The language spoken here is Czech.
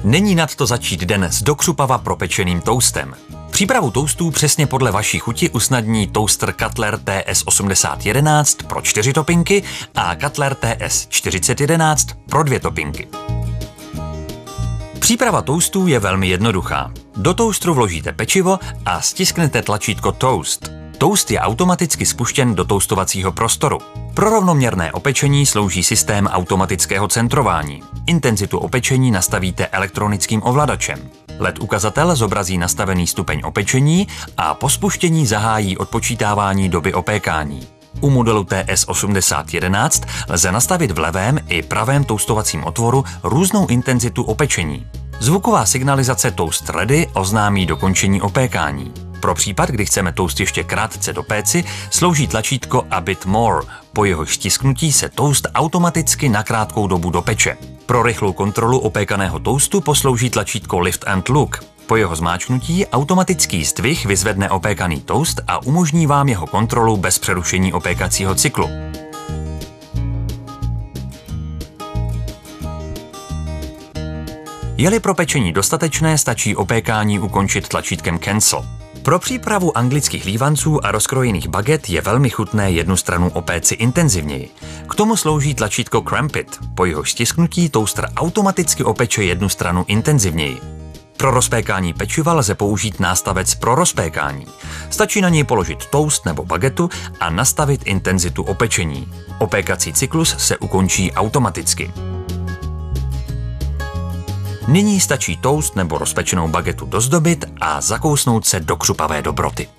Není nadto začít den s dokřupava propečeným toastem. Přípravu toastů přesně podle vaší chuti usnadní toaster Cutler TS8011 pro 4 topinky a Cutler TS4011 pro 2 topinky. Příprava toastů je velmi jednoduchá. Do toastru vložíte pečivo a stisknete tlačítko Toast. Toast je automaticky spuštěn do toastovacího prostoru. Pro rovnoměrné opečení slouží systém automatického centrování. Intenzitu opečení nastavíte elektronickým ovladačem. LED ukazatel zobrazí nastavený stupeň opečení a po spuštění zahájí odpočítávání doby opékání. U modelu TS8011 lze nastavit v levém i pravém toastovacím otvoru různou intenzitu opečení. Zvuková signalizace Toast Ready oznámí dokončení opékání. Pro případ, kdy chceme toast ještě krátce dopéci, slouží tlačítko A Bit More. Po jeho stisknutí se toast automaticky na krátkou dobu dopeče. Pro rychlou kontrolu opékaného toastu poslouží tlačítko Lift and Look. Po jeho zmáčknutí automatický zdvih vyzvedne opékaný toast a umožní vám jeho kontrolu bez přerušení opékacího cyklu. Je-li pro pečení dostatečné, stačí opékání ukončit tlačítkem Cancel. Pro přípravu anglických lívanců a rozkrojených baget je velmi chutné jednu stranu opéci intenzivněji. K tomu slouží tlačítko Crampit. Po jeho stisknutí toaster automaticky opeče jednu stranu intenzivněji. Pro rozpékání pečiva lze použít nástavec pro rozpékání. Stačí na něj položit toast nebo bagetu a nastavit intenzitu opečení. Opékací cyklus se ukončí automaticky. Nyní stačí toast nebo rozpečenou bagetu dozdobit a zakousnout se do křupavé dobroty.